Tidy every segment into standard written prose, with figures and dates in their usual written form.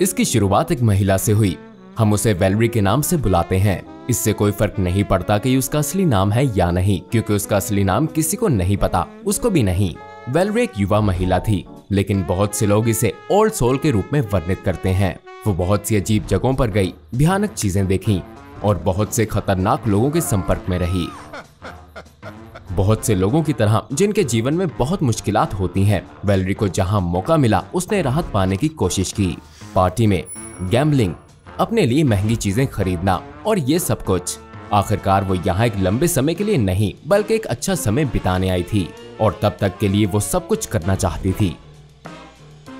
इसकी शुरुआत एक महिला से हुई। हम उसे वेलेरी के नाम से बुलाते हैं। इससे कोई फर्क नहीं पड़ता कि उसका असली नाम है या नहीं, क्योंकि उसका असली नाम किसी को नहीं पता, उसको भी नहीं। वेलेरी एक युवा महिला थी, लेकिन बहुत से लोग इसे ओल्ड सोल के रूप में वर्णित करते हैं। वो बहुत सी अजीब जगहों पर गई, भयानक चीजें देखी और बहुत से खतरनाक लोगों के संपर्क में रही। बहुत से लोगों की तरह जिनके जीवन में बहुत मुश्किलात होती हैं, वेलेरी को जहां मौका मिला उसने राहत पाने की कोशिश की। पार्टी में गैम्बलिंग, अपने लिए महंगी चीजें खरीदना और ये सब कुछ। आखिरकार वो यहाँ एक लंबे समय के लिए नहीं बल्कि एक अच्छा समय बिताने आई थी और तब तक के लिए वो सब कुछ करना चाहती थी।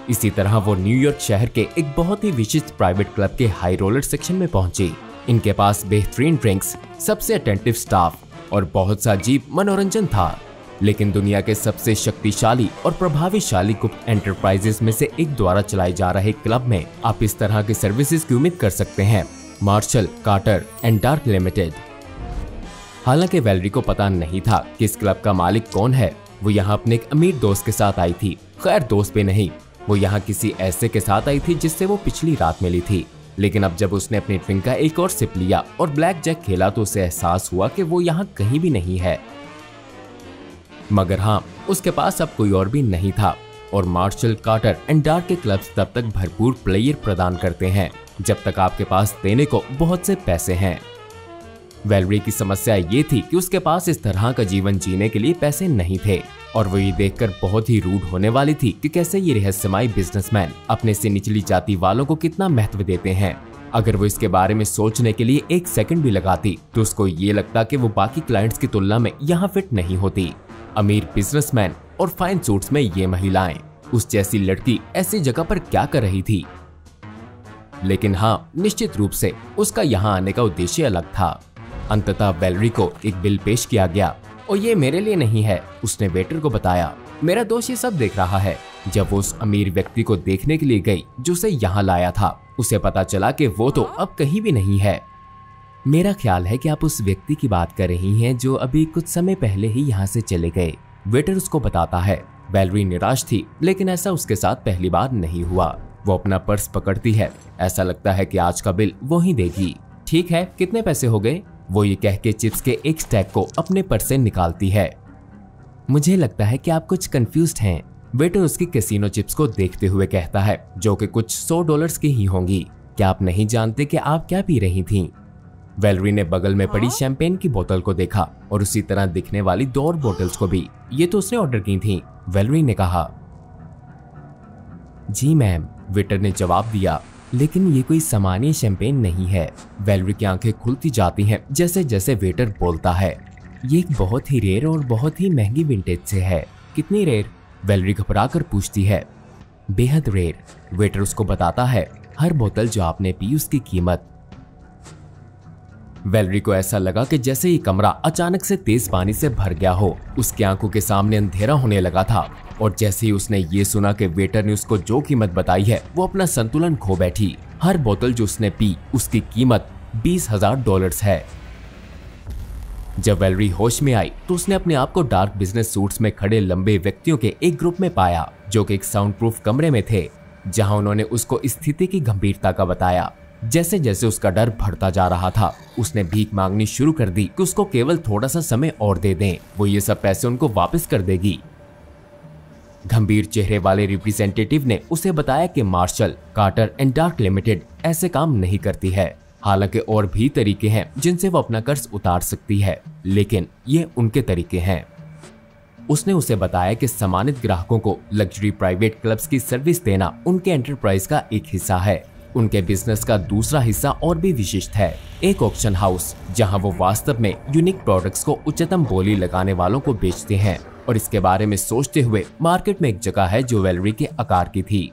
इसी तरह वो न्यूयॉर्क शहर के एक बहुत ही विशिष्ट प्राइवेट क्लब के हाई रोलर सेक्शन में पहुंची। इनके पास बेहतरीन ड्रिंक्स, सबसे अटेंटिव स्टाफ और बहुत सा अजीब मनोरंजन था। लेकिन दुनिया के सबसे शक्तिशाली और प्रभावशाली गुप्त एंटरप्राइजेस में से एक द्वारा चलाए जा रहे क्लब में आप इस तरह की सर्विसेज की उम्मीद कर सकते हैं। Marshall Carter and Dark limited. हालांकि वेलेरी को पता नहीं था कि इस क्लब का मालिक कौन है। वो यहाँ अपने एक अमीर दोस्त के साथ आई थी। खैर, दोस्त भी नहीं, वो यहाँ किसी ऐसे के साथ आई थी जिससे वो पिछली रात मिली थी। लेकिन अब जब उसने अपनी ड्रिंक का एक और सिप लिया और ब्लैक जैक खेला तो उसे एहसास हुआ कि वो यहाँ कहीं भी नहीं है। मगर हाँ, उसके पास अब कोई और भी नहीं था और मार्शल कार्टर एंड डार्क के क्लब्स तब तक भरपूर प्लेयर प्रदान करते हैं जब तक आपके पास देने को बहुत से पैसे हैं। वेलेरी की समस्या ये थी कि उसके पास इस तरह का जीवन जीने के लिए पैसे नहीं थे और वो ये देखकर बहुत ही रूड होने वाली थी कि कैसे ये रहस्यमय बिजनेसमैन अपने से निचली जाति वालों को कितना महत्व देते हैं। अगर वो इसके बारे में सोचने के लिए एक सेकंड भी लगाती तो उसको ये लगता कि वो बाकी क्लाइंट्स की तुलना में यहाँ फिट नहीं होती। अमीर बिजनेसमैन और फाइन सूट्स में ये महिलाएं, उस जैसी लड़की ऐसी जगह पर क्या कर रही थी। लेकिन हाँ, निश्चित रूप से उसका यहाँ आने का उद्देश्य अलग था। अंततः वेलेरी को एक बिल पेश किया गया और ये मेरे लिए नहीं है, उसने वेटर को बताया। मेरा दोस्त ये सब देख रहा है। जब वो उस अमीर व्यक्ति को देखने के लिए गई जो उसे यहाँ लाया था, उसे पता चला कि वो तो अब कहीं भी नहीं है। मेरा ख्याल है कि आप उस व्यक्ति की बात कर रही हैं जो अभी कुछ समय पहले ही यहाँ से चले गए, वेटर उसको बताता है। वेलेरी निराश थी, लेकिन ऐसा उसके साथ पहली बार नहीं हुआ। वो अपना पर्स पकड़ती है। ऐसा लगता है कि आज का बिल वो ही देगी। ठीक है, कितने पैसे हो गए? वो ये कह के चिप्स के एक स्टैक को अपने पर्स से निकालती है। मुझे लगता है कि आप कुछ कंफ्यूज्ड हैं, वेटर उसकी कैसीनो चिप्स को देखते हुए कहता है, जो कि कुछ $100 की ही होंगी। क्या आप नहीं जानते कि आप क्या पी रही थीं? वेलेरी ने बगल में पड़ी शैंपेन की बोतल को देखा और उसी तरह दिखने वाली 2 और बोतल्स को भी। ये तो उसने ऑर्डर की थी, वेलेरी ने कहा। जी मैम, वेटर ने जवाब दिया, लेकिन ये कोई सामान्य शैंपेन नहीं है। वेलेरी की आंखें खुलती जाती हैं जैसे जैसे वेटर बोलता है। ये एक बहुत ही रेयर और बहुत ही महंगी विंटेज से है। कितनी रेयर? वेलेरी घबराकर पूछती है। बेहद रेयर, वेटर उसको बताता है। हर बोतल जो आपने पी उसकी कीमत। वेलेरी को ऐसा लगा कि जैसे ही कमरा अचानक से तेज पानी से भर गया हो। उसकी आंखों के सामने अंधेरा होने लगा था और जैसे ही उसने ये सुना कि वेटर ने उसको जो कीमत बताई है, वो अपना संतुलन खो बैठी। हर बोतल जो उसने पी उसकी कीमत $20,000 है। जब वेलेरी होश में आई तो उसने अपने आप को डार्क बिजनेस सूट्स में खड़े लंबे व्यक्तियों के एक ग्रुप में पाया, जो कि एक साउंड प्रूफ कमरे में थे, जहां उन्होंने उसको स्थिति की गंभीरता का बताया। जैसे जैसे उसका डर बढ़ता जा रहा था, उसने भीख मांगनी शुरू कर दी कि उसको केवल थोड़ा सा समय और दे दें, वो ये सब पैसे उनको वापस कर देगी। गंभीर चेहरे वाले रिप्रेजेंटेटिव ने उसे बताया कि Marshall Carter and Dark limited ऐसे काम नहीं करती है। हालांकि और भी तरीके हैं जिनसे वो अपना कर्ज उतार सकती है, लेकिन ये उनके तरीके हैं। उसने उसे बताया कि सम्मानित ग्राहकों को लग्जरी प्राइवेट क्लब्स की सर्विस देना उनके एंटरप्राइज का एक हिस्सा है। उनके बिजनेस का दूसरा हिस्सा और भी विशिष्ट है, एक ऑक्शन हाउस, जहां वो वास्तव में यूनिक प्रोडक्ट्स को उच्चतम बोली लगाने वालों को बेचते हैं। और इसके बारे में सोचते हुए मार्केट में एक जगह है जो वेलेरी के आकार की थी।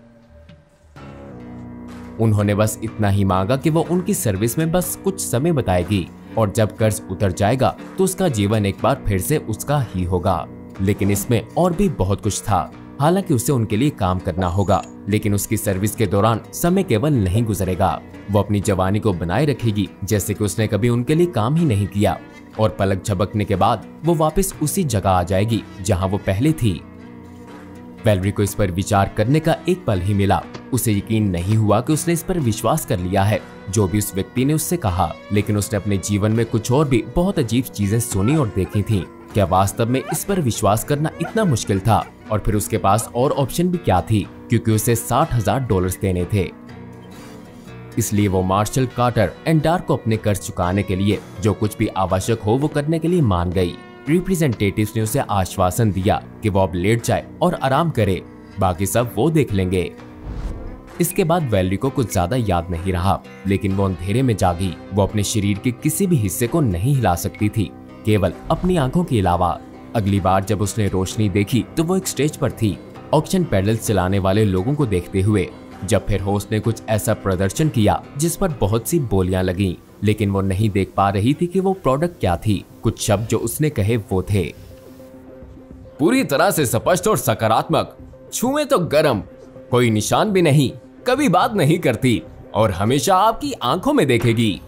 उन्होंने बस इतना ही मांगा कि वो उनकी सर्विस में बस कुछ समय बताएगी और जब कर्ज उतर जाएगा तो उसका जीवन एक बार फिर से उसका ही होगा। लेकिन इसमें और भी बहुत कुछ था। हालांकि उसे उनके लिए काम करना होगा, लेकिन उसकी सर्विस के दौरान समय केवल नहीं गुजरेगा। वो अपनी जवानी को बनाए रखेगी जैसे कि उसने कभी उनके लिए काम ही नहीं किया, और पलक झपकने के बाद वो वापस उसी जगह आ जाएगी जहां वो पहले थी। वैलेरी को इस पर विचार करने का एक पल ही मिला। उसे यकीन नहीं हुआ कि उसने इस पर विश्वास कर लिया है जो भी उस व्यक्ति ने उससे कहा, लेकिन उसने अपने जीवन में कुछ और भी बहुत अजीब चीजें सुनी और देखी थी। क्या वास्तव में इस पर विश्वास करना इतना मुश्किल था? और फिर उसके पास और ऑप्शन भी क्या थी, क्योंकि उसे $60,000 देने थे। इसलिए वो मार्शल कार्टर एंड डार्क को अपने कर्ज चुकाने के लिए जो कुछ भी आवश्यक हो वो करने के लिए मान गई। रिप्रेजेंटेटिव्स ने उसे आश्वासन दिया कि वो अब लेट जाए और आराम करे, बाकी सब वो देख लेंगे। इसके बाद वैलेरी को कुछ ज्यादा याद नहीं रहा, लेकिन वो अंधेरे में जागी। वो अपने शरीर के किसी भी हिस्से को नहीं हिला सकती थी, केवल अपनी आंखों के अलावा। अगली बार जब उसने रोशनी देखी तो वो एक स्टेज पर थी, ऑक्शन पैडल्स चलाने वाले लोगों को देखते हुए। जब फिर होस्ट ने कुछ ऐसा प्रदर्शन किया जिस पर बहुत सी बोलियां लगीं, लेकिन वो नहीं देख पा रही थी कि वो प्रोडक्ट क्या थी। कुछ शब्द जो उसने कहे वो थे, पूरी तरह से स्पष्ट और सकारात्मक, छुए तो गरम, कोई निशान भी नहीं, कभी बात नहीं करती और हमेशा आपकी आंखों में देखेगी।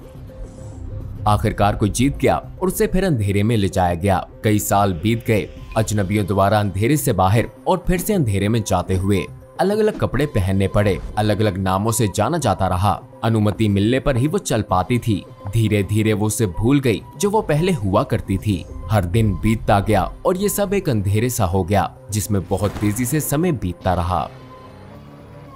आखिरकार कोई जीत गया और उसे फिर अंधेरे में ले जाया गया। कई साल बीत गए, अजनबियों द्वारा अंधेरे से बाहर और फिर से अंधेरे में जाते हुए। अलग अलग कपड़े पहनने पड़े, अलग अलग नामों से जाना जाता रहा। अनुमति मिलने पर ही वो चल पाती थी। धीरे धीरे वो उसे भूल गई जो वो पहले हुआ करती थी। हर दिन बीतता गया और ये सब एक अंधेरे सा हो गया जिसमें बहुत तेजी से समय बीतता रहा।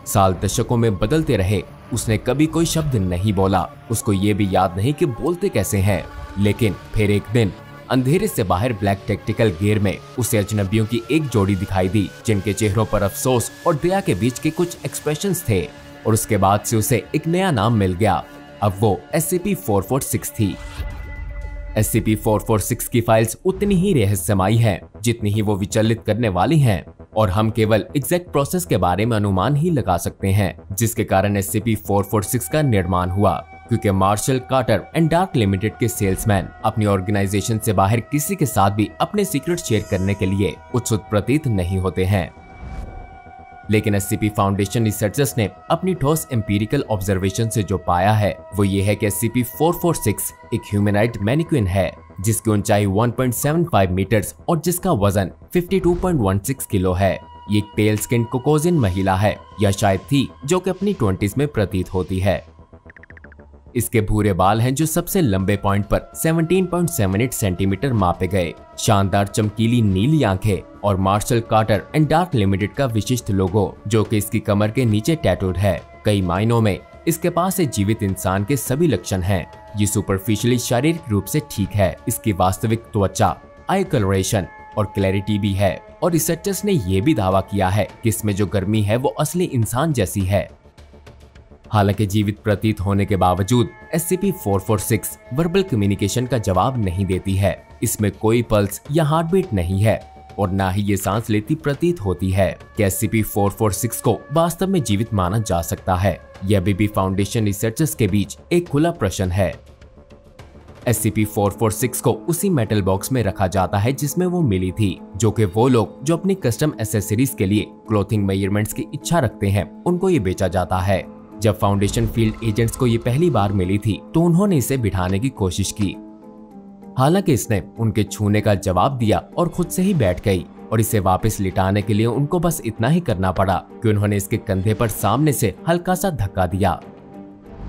साल दशकों में बदलते रहे। उसने कभी कोई शब्द नहीं बोला। उसको ये भी याद नहीं कि बोलते कैसे हैं। लेकिन फिर एक दिन अंधेरे से बाहर ब्लैक टैक्टिकल गियर में उसे अजनबियों की एक जोड़ी दिखाई दी, जिनके चेहरों पर अफसोस और दया के बीच के कुछ एक्सप्रेशंस थे। और उसके बाद से उसे एक नया नाम मिल गया। अब वो SCP-446 थी। SCP-446 की फाइल्स उतनी ही रहस्यमयी हैं जितनी ही वो विचलित करने वाली हैं, और हम केवल एग्जैक्ट प्रोसेस के बारे में अनुमान ही लगा सकते हैं जिसके कारण SCP-446 का निर्माण हुआ, क्योंकि Marshall Carter and Dark limited के सेल्समैन अपनी ऑर्गेनाइजेशन से बाहर किसी के साथ भी अपने सीक्रेट शेयर करने के लिए उत्सुक प्रतीत नहीं होते हैं। लेकिन SCP फाउंडेशन रिसर्चर्स ने अपनी ठोस एम्पिरिकल ऑब्जर्वेशन से जो पाया है वो ये है कि SCP-446 एक ह्यूमनॉइड मैनिक्विन है जिसकी ऊंचाई 1.75 मीटर्स और जिसका वजन 52.16 किलो है। ये एक पेल स्किन कोकोजिन महिला है, या शायद थी, जो कि अपनी 20s में प्रतीत होती है। इसके भूरे बाल हैं जो सबसे लंबे पॉइंट पर 17.78 सेंटीमीटर मापे गए। शानदार चमकीली नीली आंखें और Marshall Carter and Dark limited का विशिष्ट लोगो जो कि इसकी कमर के नीचे टैटूड है। कई मायनों में इसके पास एक जीवित इंसान के सभी लक्षण हैं। ये सुपरफिशियली शारीरिक रूप से ठीक है। इसकी वास्तविक त्वचा, आई कलरेशन और क्लैरिटी भी है, और रिसर्चर्स ने यह भी दावा किया है कि इसमें जो गर्मी है वो असली इंसान जैसी है। हालांकि जीवित प्रतीत होने के बावजूद SCP-446 वर्बल कम्युनिकेशन का जवाब नहीं देती है। इसमें कोई पल्स या हार्टबीट नहीं है और ना ही ये सांस लेती प्रतीत होती है। कि SCP-446 को वास्तव में जीवित माना जा सकता है, यह अभी भी फाउंडेशन रिसर्चर्स के बीच एक खुला प्रश्न है। SCP-446 को उसी मेटल बॉक्स में रखा जाता है जिसमें वो मिली थी, जो कि वो लोग जो अपनी कस्टम एसेसरीज के लिए क्लोथिंग मेजरमेंट्स की इच्छा रखते हैं उनको ये बेचा जाता है। जब फाउंडेशन फील्ड एजेंट्स को ये पहली बार मिली थी तो उन्होंने इसे बिठाने की कोशिश की। हालांकि इसने उनके छूने का जवाब दिया और खुद से ही बैठ गई, और इसे वापस लिटाने के लिए उनको बस इतना ही करना पड़ा कि उन्होंने इसके कंधे पर सामने से हल्का सा धक्का दिया।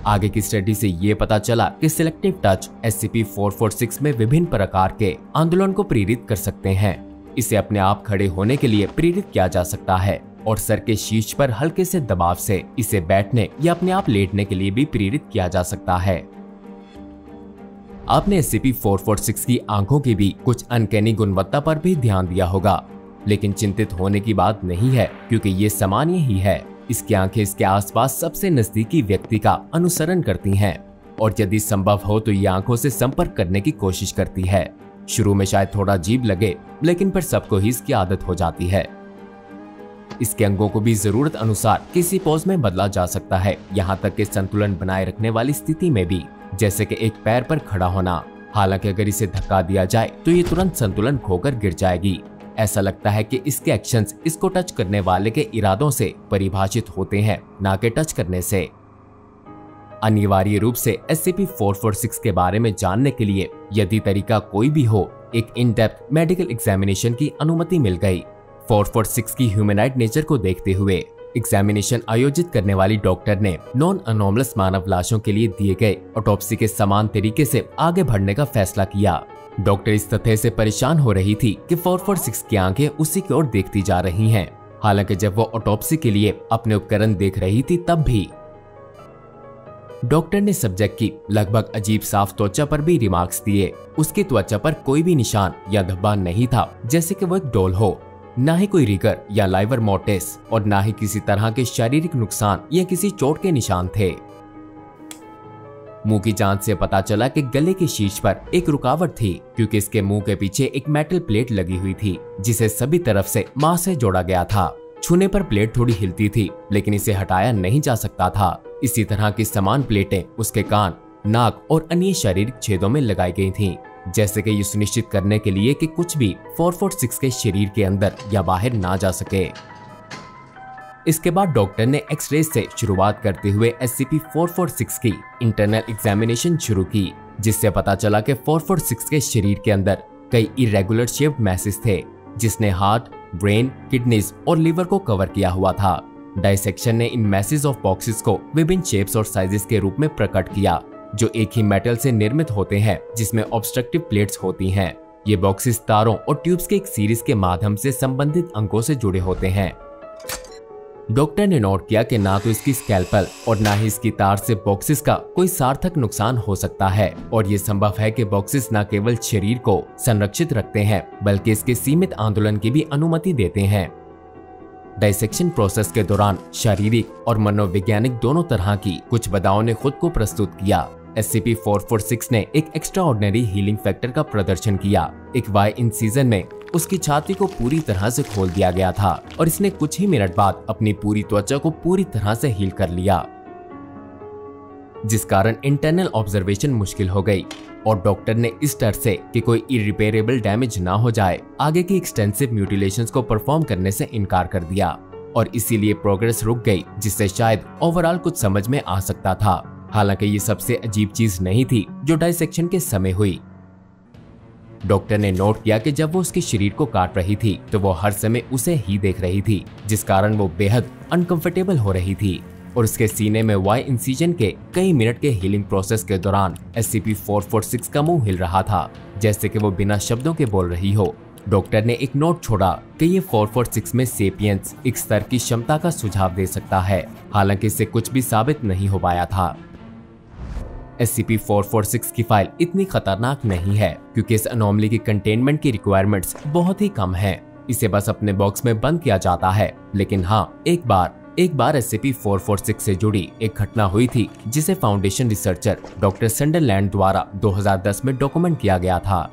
आगे की स्टडी से ये पता चला कि सिलेक्टिव टच SCP-446 में विभिन्न प्रकार के आंदोलन को प्रेरित कर सकते हैं। इसे अपने आप खड़े होने के लिए प्रेरित किया जा सकता है, और सर के शीर्ष पर हल्के से दबाव से इसे बैठने या अपने आप लेटने के लिए भी प्रेरित किया जा सकता है। आपने SCP-446 की आंखों की भी कुछ अनकैनी गुणवत्ता पर भी ध्यान दिया होगा, लेकिन चिंतित होने की बात नहीं है क्योंकि ये सामान्य ही है। इसकी आंखें इसके आसपास सबसे नजदीकी व्यक्ति का अनुसरण करती हैं, और यदि संभव हो तो ये आंखों से संपर्क करने की कोशिश करती है। शुरू में शायद थोड़ा अजीब लगे, लेकिन फिर सबको ही इसकी आदत हो जाती है। इसके अंगों को भी जरूरत अनुसार किसी पोज में बदला जा सकता है, यहाँ तक कि संतुलन बनाए रखने वाली स्थिति में भी, जैसे कि एक पैर पर खड़ा होना। हालांकि अगर इसे धक्का दिया जाए तो ये तुरंत संतुलन खोकर गिर जाएगी। ऐसा लगता है कि इसके एक्शंस इसको टच करने वाले के इरादों से परिभाषित होते हैं, ना कि टच करने से। अनिवार्य रूप से SCP-446 के बारे में जानने के लिए यदि तरीका कोई भी हो, एक इन डेप्थ मेडिकल एग्जामिनेशन की अनुमति मिल गई। 446 की ह्यूमैनॉइड नेचर को देखते हुए एग्जामिनेशन आयोजित करने वाली डॉक्टर ने नॉन अनोमलस मानव लाशों के लिए दिए गए ऑटोप्सी के समान तरीके से आगे बढ़ने का फैसला किया। डॉक्टर इस तथ्य से परेशान हो रही थी कि 446 की आंखें उसी की ओर देखती जा रही हैं। हालांकि जब वो ऑटोप्सी के लिए अपने उपकरण देख रही थी तब भी डॉक्टर ने सब्जेक्ट की लगभग अजीब साफ त्वचा पर भी रिमार्क्स दिए। उसकी त्वचा पर कोई भी निशान या धब्बा नहीं था, जैसे कि वो एक डॉल हो। ना ही कोई रिगर या लाइवर मोर्टिस और ना ही किसी तरह के शारीरिक नुकसान या किसी चोट के निशान थे। मुंह की जांच से पता चला कि गले के शीर्ष पर एक रुकावट थी, क्योंकि इसके मुंह के पीछे एक मेटल प्लेट लगी हुई थी जिसे सभी तरफ से मांस से जोड़ा गया था। छूने पर प्लेट थोड़ी हिलती थी, लेकिन इसे हटाया नहीं जा सकता था। इसी तरह की समान प्लेटें उसके कान, नाक और अन्य शारीरिक छेदों में लगाई गई थीं, जैसे कि ये सुनिश्चित करने के लिए कि कुछ भी 446 के शरीर के अंदर या बाहर ना जा सके। इसके बाद डॉक्टर ने एक्सरे से शुरुआत करते हुए SCP-446 की इंटरनल एग्जामिनेशन शुरू की, जिससे पता चला कि 446 के शरीर के अंदर कई इरेगुलर शेप्ड मैसेज थे, जिसने हार्ट, ब्रेन, किडनीज और लिवर को कवर किया हुआ था। डाइसेक्शन ने इन मैसेज ऑफ बॉक्सेस को विभिन्न शेप्स और साइजेस के रूप में प्रकट किया, जो एक ही मेटल से निर्मित होते हैं, जिसमें ऑब्स्ट्रक्टिव प्लेट्स होती हैं। ये बॉक्सेस तारों और ट्यूब्स के एक सीरीज के माध्यम से संबंधित अंगों से जुड़े होते हैं। डॉक्टर ने नोट किया कि ना तो इसकी स्कैल्पल और ना ही इसकी तार से बॉक्सेस का कोई सार्थक नुकसान हो सकता है, और ये संभव है कि बॉक्सेस न केवल शरीर को संरक्षित रखते हैं बल्कि इसके सीमित आंदोलन की भी अनुमति देते हैं। डाइसेक्शन प्रोसेस के दौरान शारीरिक और मनोवैज्ञानिक दोनों तरह की कुछ बाधाओं ने खुद को प्रस्तुत किया। SCP-446 ने एक एक्स्ट्राऑर्डिनरी हीलिंग फैक्टर का प्रदर्शन किया। एक वाई इंसिजन में उसकी छाती को पूरी तरह से खोल दिया गया था और इसने कुछ ही मिनट बाद अपनी पूरी त्वचा को पूरी तरह से हील कर लिया, जिस कारण इंटरनल ऑब्जर्वेशन मुश्किल हो गई। और डॉक्टर ने इस डर से कि कोई इरिपेरेबल डैमेज ना हो जाए, आगे की एक्सटेंसिव म्यूटिलेशंस को परफॉर्म करने से इनकार कर दिया, और इसीलिए प्रोग्रेस रुक गई, जिससे शायद ओवरऑल कुछ समझ में आ सकता था। हालांकि ये सबसे अजीब चीज नहीं थी जो डाइसेक्शन के समय हुई। डॉक्टर ने नोट किया कि जब वो उसके शरीर को काट रही थी तो वो हर समय उसे ही देख रही थी, जिस कारण वो बेहद अनकंफर्टेबल हो रही थी। और उसके सीने में वाई इंसिजन के कई मिनट के हीलिंग प्रोसेस के दौरान SCP-446 का मुंह हिल रहा था, जैसे कि वो बिना शब्दों के बोल रही हो। डॉक्टर ने एक नोट छोड़ा कि ये 446 में सेपियंस एक स्तर की क्षमता का सुझाव दे सकता है, हालांकि इससे कुछ भी साबित नहीं हो पाया था। SCP-446 की फाइल इतनी खतरनाक नहीं है क्योंकि इस अनोमली की कंटेनमेंट की रिक्वायरमेंट्स बहुत ही कम है। इसे बस अपने बॉक्स में बंद किया जाता है। लेकिन हाँ, एक बार SCP-446 से जुड़ी एक घटना हुई थी, जिसे फाउंडेशन रिसर्चर डॉक्टर संडरलैंड द्वारा 2010 में डॉक्यूमेंट किया गया था।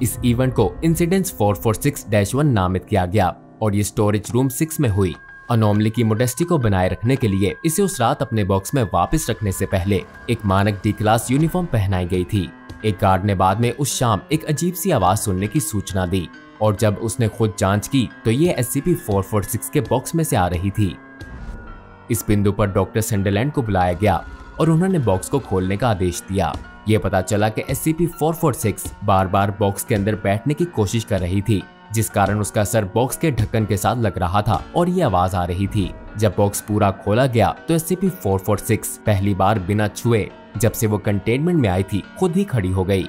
इस इवेंट को इंसिडेंट्स 446-1 नामित किया गया और ये स्टोरेज रूम 6 में हुई। अनोमली की मोडेस्टी को बनाए रखने के लिए इसे उस रात अपने बॉक्स में वापस रखने से पहले एक मानक D क्लास यूनिफॉर्म पहनाई गई थी। एक गार्ड ने बाद में उस शाम एक अजीब सी आवाज सुनने की सूचना दी, और जब उसने खुद जांच की तो ये SCP-446 के बॉक्स में से आ रही थी। इस बिंदु पर डॉक्टर संडरलैंड को बुलाया गया और उन्होंने बॉक्स को खोलने का आदेश दिया। ये पता चला कि SCP-446 बार-बार बॉक्स के अंदर बैठने की कोशिश कर रही थी, जिस कारण उसका सर बॉक्स के ढक्कन के साथ लग रहा था और ये आवाज आ रही थी। जब बॉक्स पूरा खोला गया तो SCP-446 पहली बार बिना छुए, जब से वो कंटेनमेंट में आई थी, खुद ही खड़ी हो गई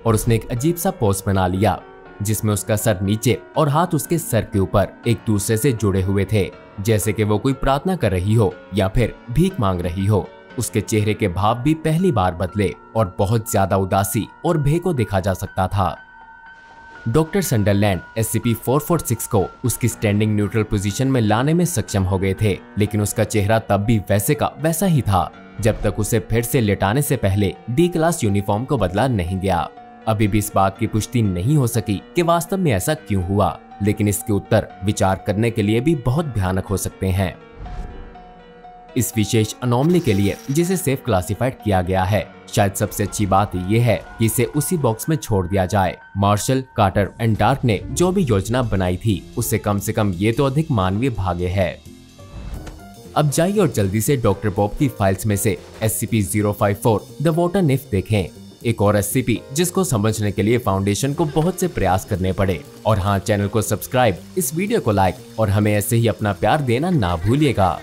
और उसने एक अजीब सा पोज बना लिया, जिसमें उसका सर नीचे और हाथ उसके सर के ऊपर एक दूसरे से जुड़े हुए थे, जैसे कि वो कोई प्रार्थना कर रही हो या फिर भीख मांग रही हो। उसके चेहरे के भाव भी पहली बार बदले और बहुत ज्यादा उदासी और भय को देखा जा सकता था। डॉक्टर संडरलैंड SCP-446 को उसकी स्टैंडिंग न्यूट्रल पोजीशन में लाने में सक्षम हो गए थे, लेकिन उसका चेहरा तब भी वैसे का वैसा ही था जब तक उसे फिर से लेटाने से पहले D क्लास यूनिफॉर्म को बदला नहीं गया। अभी भी इस बात की पुष्टि नहीं हो सकी कि वास्तव में ऐसा क्यों हुआ, लेकिन इसके उत्तर विचार करने के लिए भी बहुत भयानक हो सकते हैं। इस विशेष अनोमली के लिए जिसे सेफ क्लासिफाइड किया गया है, शायद सबसे अच्छी बात यह है कि इसे उसी बॉक्स में छोड़ दिया जाए। मार्शल, कार्टर एंड डार्क ने जो भी योजना बनाई थी, उससे कम से कम ये तो अधिक मानवीय भाग्य है। अब जाइए और जल्दी से डॉक्टर बॉब की फाइल्स में से SCP-054 द वाटर निफ देखें। एक और SCP जिसको समझने के लिए फाउंडेशन को बहुत से प्रयास करने पड़े। और हाँ, चैनल को सब्सक्राइब, इस वीडियो को लाइक और हमें ऐसे ही अपना प्यार देना ना भूलिएगा।